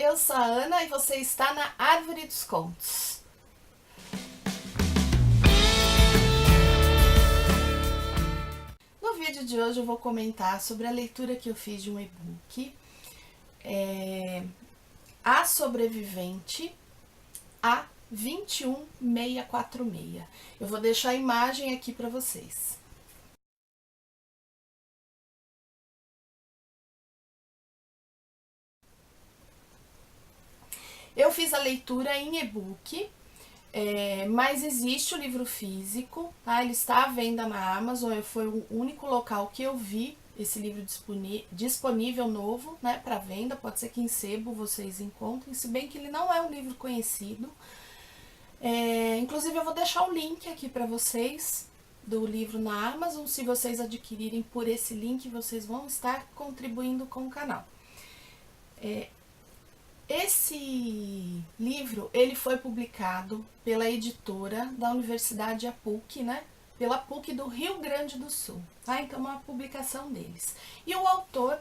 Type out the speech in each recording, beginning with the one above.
eu sou a Ana e você está na Árvore dos Contos. No vídeo de hoje eu vou comentar sobre a leitura que eu fiz de um e-book, A Sobrevivente, A 21646. Eu vou deixar a imagem aqui para vocês. Eu fiz a leitura em e-book, mas existe o livro físico, tá? Ele está à venda na Amazon, foi o único local que eu vi esse livro disponível novo, né, para venda. Pode ser que em sebo vocês encontrem, se bem que ele não é um livro conhecido. Inclusive eu vou deixar o link aqui para vocês do livro na Amazon. Se vocês adquirirem por esse link, vocês vão estar contribuindo com o canal. Esse livro, ele foi publicado pela editora da Universidade PUC, né? Pela PUC do Rio Grande do Sul, tá? Então, uma publicação deles. E o autor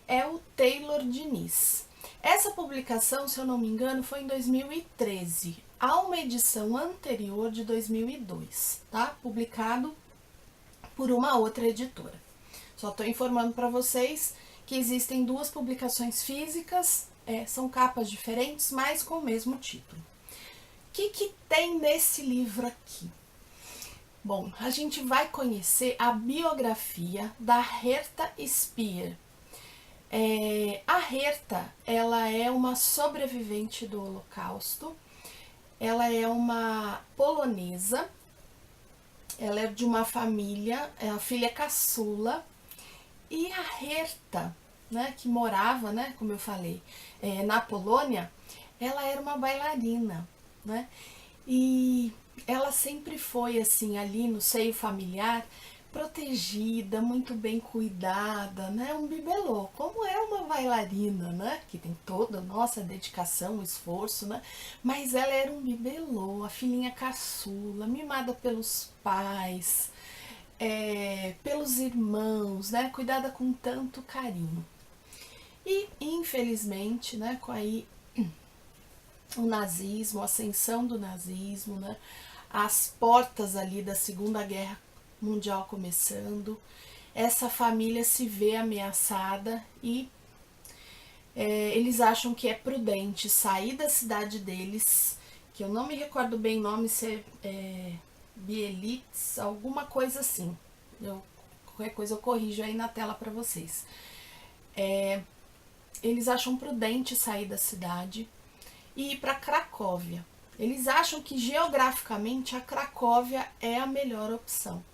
é o Taylor Diniz. Essa publicação, se eu não me engano, foi em 2013. Há uma edição anterior de 2002, tá? Publicado por uma outra editora. Só estou informando para vocês que existem duas publicações físicas, são capas diferentes, mas com o mesmo título. O que tem nesse livro aqui? Bom, a gente vai conhecer a biografia da Herta Speer. A Herta, ela é uma sobrevivente do Holocausto, ela é uma polonesa, ela é de uma família, é a filha caçula, e a Herta, né, que morava, né, como eu falei, na Polônia, ela era uma bailarina, né, e ela sempre foi assim, ali no seio familiar, protegida, muito bem cuidada, né, um bibelô, como é uma bailarina, né, que tem toda a nossa dedicação, esforço, né, mas ela era um bibelô, a filhinha caçula, mimada pelos pais, pelos irmãos, né, cuidada com tanto carinho. E, infelizmente, né, com aí o nazismo, a ascensão do nazismo, né, as portas ali da Segunda Guerra Mundial começando, essa família se vê ameaçada e eles acham que é prudente sair da cidade deles, que eu não me recordo bem o nome, se é Bielitz, alguma coisa assim. Qualquer coisa eu corrijo aí na tela para vocês. Eles acham prudente sair da cidade e ir para Cracóvia. Eles acham que geograficamente a Cracóvia é a melhor opção.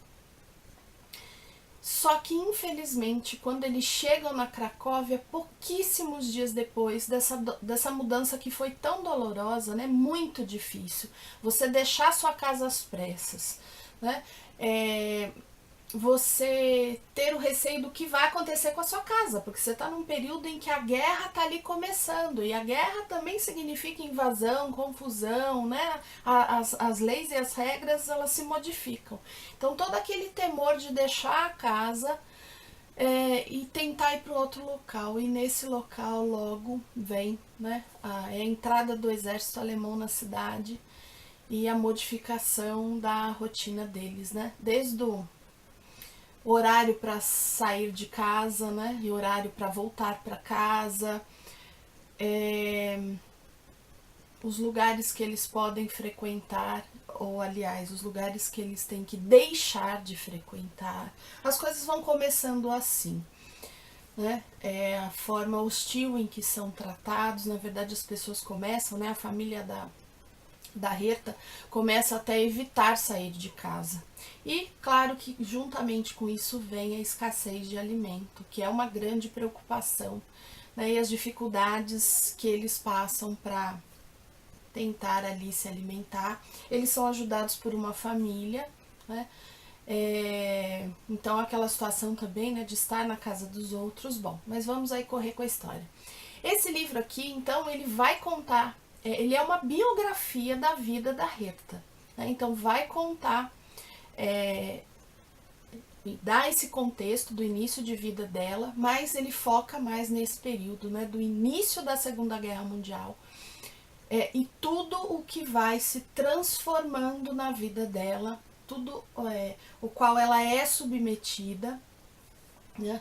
Só que, infelizmente, quando eles chegam na Cracóvia, pouquíssimos dias depois dessa mudança que foi tão dolorosa, né, muito difícil, você deixar sua casa às pressas, né, você ter o receio do que vai acontecer com a sua casa, porque você está num período em que a guerra está ali começando, e a guerra também significa invasão, confusão, né? As leis e as regras, elas se modificam. Então, todo aquele temor de deixar a casa e tentar ir para outro local, e nesse local logo vem, né, a entrada do exército alemão na cidade e a modificação da rotina deles, né? Desde o horário para sair de casa, né? E horário para voltar para casa, os lugares que eles podem frequentar, ou aliás, os lugares que eles têm que deixar de frequentar. As coisas vão começando assim, né? A forma hostil em que são tratados, na verdade as pessoas começam, né? A família da Herta começa até a evitar sair de casa. E claro que juntamente com isso vem a escassez de alimento, que é uma grande preocupação, né? E as dificuldades que eles passam para tentar ali se alimentar. Eles são ajudados por uma família, né? Então aquela situação também, né, de estar na casa dos outros. Bom, mas vamos aí correr com a história. Esse livro aqui, então, ele vai contar, ele é uma biografia da vida da Herta, né? Então vai contar dá esse contexto do início de vida dela, mas ele foca mais nesse período, né, do início da Segunda Guerra Mundial, e tudo o que vai se transformando na vida dela, tudo o qual ela é submetida, né?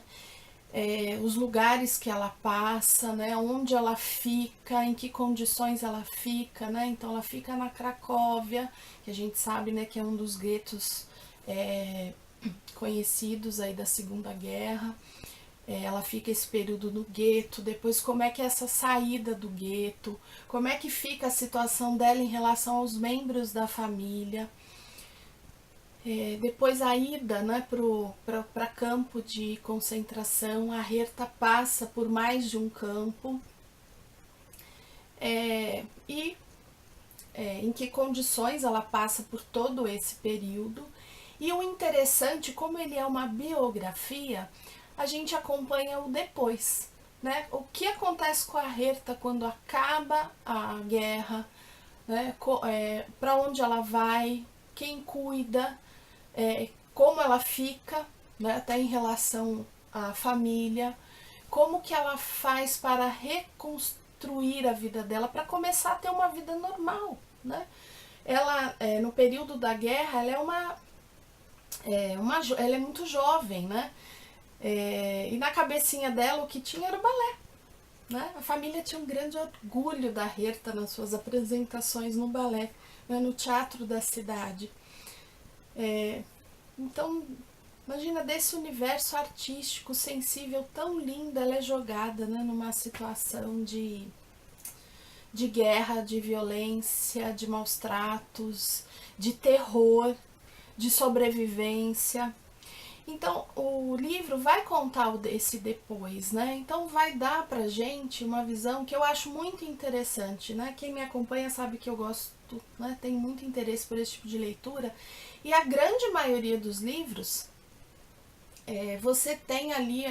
Os lugares que ela passa, né? Onde ela fica, em que condições ela fica, né? Então ela fica na Cracóvia, que a gente sabe, né, que é um dos guetos conhecidos aí da Segunda Guerra. Ela fica esse período no gueto, depois como é que é essa saída do gueto, como é que fica a situação dela em relação aos membros da família. Depois a ida, né, para campo de concentração, a Herta passa por mais de um campo, e em que condições ela passa por todo esse período. E o interessante, como ele é uma biografia, a gente acompanha o depois, né? O que acontece com a Herta quando acaba a guerra, né? Para onde ela vai, quem cuida, como ela fica, né? Até em relação à família, como que ela faz para reconstruir a vida dela, para começar a ter uma vida normal, né? Ela, no período da guerra, ela ela é muito jovem, né? E na cabecinha dela o que tinha era o balé, né? A família tinha um grande orgulho da Herta nas suas apresentações no balé, né? No teatro da cidade. Então, imagina, desse universo artístico, sensível, tão lindo, ela é jogada, né, numa situação de guerra, de violência, de maus tratos, de terror, de sobrevivência. Então, o livro vai contar esse depois, né? Então, vai dar pra gente uma visão que eu acho muito interessante, né? Quem me acompanha sabe que eu gosto, né? Tenho muito interesse por esse tipo de leitura. E a grande maioria dos livros, você tem ali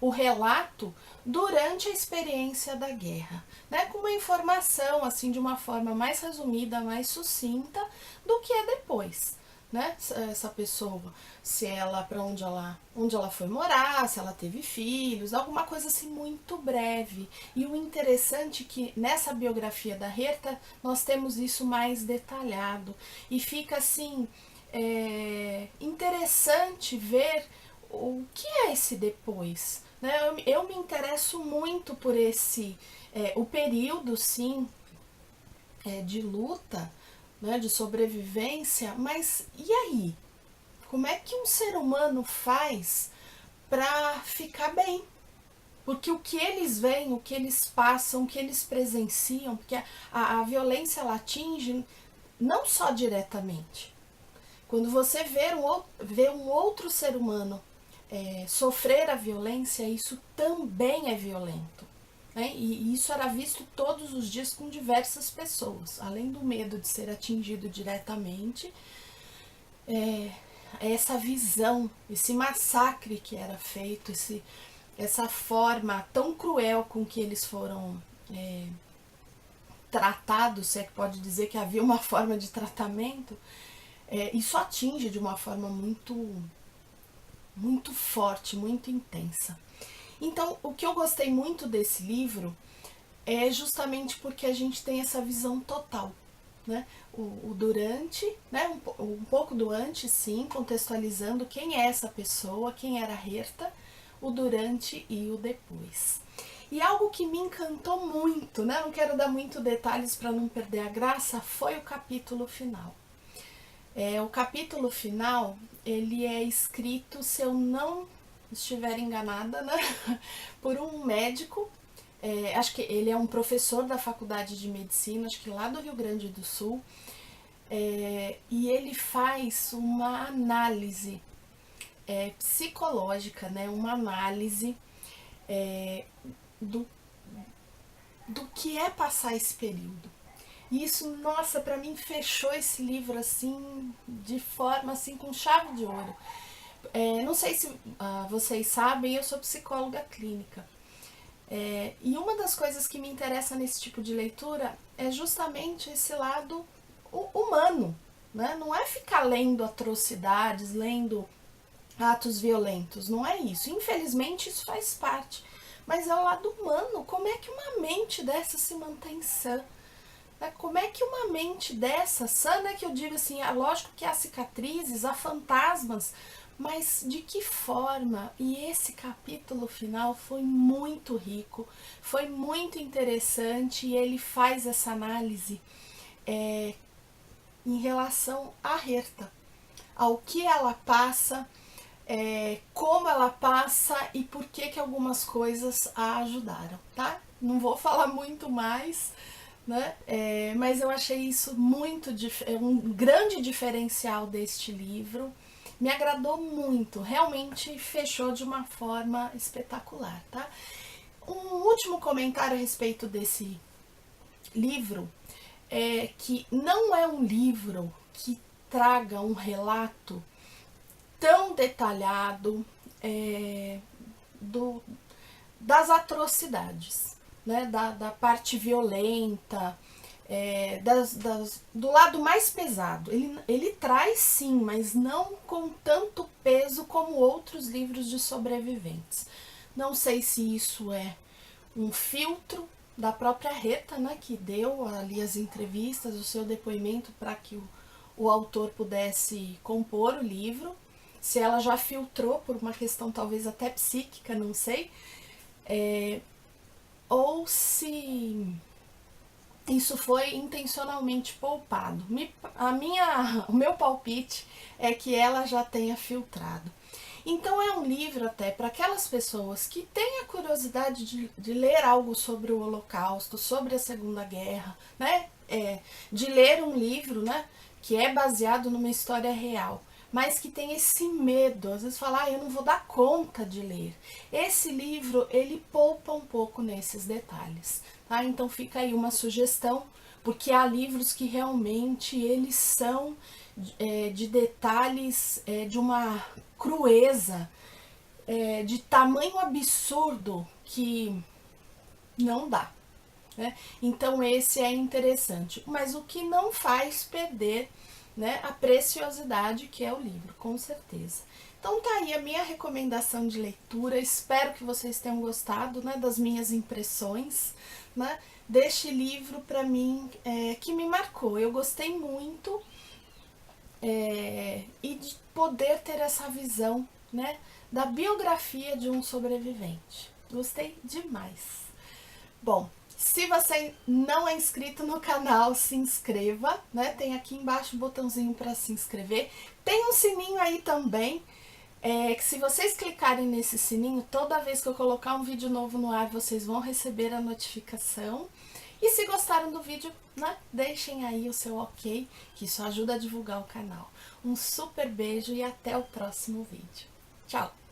o relato durante a experiência da guerra, né? Com uma informação, assim, de uma forma mais resumida, mais sucinta do que é depois. Né? Essa pessoa, se ela, para onde ela foi morar, se ela teve filhos, alguma coisa assim muito breve. E o interessante é que nessa biografia da Herta nós temos isso mais detalhado e fica assim interessante ver o que é esse depois. Né? Eu me interesso muito por esse o período, sim, de luta, né, de sobrevivência, mas e aí? Como é que um ser humano faz para ficar bem? Porque o que eles veem, o que eles passam, o que eles presenciam, porque a violência ela atinge não só diretamente. Quando você vê um outro ser humano sofrer a violência, isso também é violento. Né? E isso era visto todos os dias com diversas pessoas. Além do medo de ser atingido diretamente, essa visão, esse massacre que era feito, essa forma tão cruel com que eles foram tratados, se é que pode dizer que havia uma forma de tratamento, isso atinge de uma forma muito forte, muito intensa. Então, o que eu gostei muito desse livro é justamente porque a gente tem essa visão total, né? O durante, né? Um pouco do antes, sim, contextualizando quem é essa pessoa, quem era a Herta, o durante e o depois. E algo que me encantou muito, né? Não quero dar muito detalhes para não perder a graça, foi o capítulo final. O capítulo final, ele é escrito, se eu não estiver enganada, né, por um médico, acho que ele é um professor da faculdade de medicina, acho que lá do Rio Grande do Sul, e ele faz uma análise psicológica, né, uma análise do que é passar esse período. E isso, nossa, para mim fechou esse livro assim, de forma assim, com chave de ouro. Não sei se vocês sabem, eu sou psicóloga clínica. E uma das coisas que me interessa nesse tipo de leitura é justamente esse lado humano, né? Não é ficar lendo atrocidades, lendo atos violentos, não é isso. Infelizmente isso faz parte, mas é o lado humano. Como é que uma mente dessa se mantém sã? Como é que uma mente dessa sã, né, que eu digo assim, é lógico que há cicatrizes, há fantasmas, mas de que forma? E esse capítulo final foi muito rico, foi muito interessante, e ele faz essa análise em relação à Herta, ao que ela passa, como ela passa e por que algumas coisas a ajudaram, tá? Não vou falar muito mais, né? Mas eu achei isso muito um grande diferencial deste livro. Me agradou muito, realmente fechou de uma forma espetacular, tá? Um último comentário a respeito desse livro é que não é um livro que traga um relato tão detalhado das atrocidades, né? Da parte violenta, do lado mais pesado. Ele traz sim, mas não com tanto peso como outros livros de sobreviventes. Não sei se isso é um filtro da própria Herta, né, que deu ali as entrevistas, o seu depoimento para que o autor pudesse compor o livro, se ela já filtrou por uma questão talvez até psíquica, não sei, ou se isso foi intencionalmente poupado. O meu palpite é que ela já tenha filtrado. Então é um livro até para aquelas pessoas que têm a curiosidade de ler algo sobre o Holocausto, sobre a Segunda Guerra, né? De ler um livro, né, que é baseado numa história real, mas que tem esse medo, às vezes fala, eu não vou dar conta de ler. Esse livro, ele poupa um pouco nesses detalhes, tá? Então fica aí uma sugestão, porque há livros que realmente eles são de detalhes, de uma crueza, de tamanho absurdo que não dá, né? Então esse é interessante, mas o que não faz perder, né, a preciosidade que é o livro, com certeza. Então tá aí a minha recomendação de leitura, espero que vocês tenham gostado, né, das minhas impressões, né, deste livro para mim, que me marcou. Eu gostei muito, e de poder ter essa visão, né, da biografia de um sobrevivente. Gostei demais. Bom, se você não é inscrito no canal, se inscreva, né? Tem aqui embaixo o botãozinho para se inscrever. Tem um sininho aí também, que se vocês clicarem nesse sininho, toda vez que eu colocar um vídeo novo no ar, vocês vão receber a notificação. E se gostaram do vídeo, né, deixem aí o seu ok, que isso ajuda a divulgar o canal. Um super beijo e até o próximo vídeo. Tchau!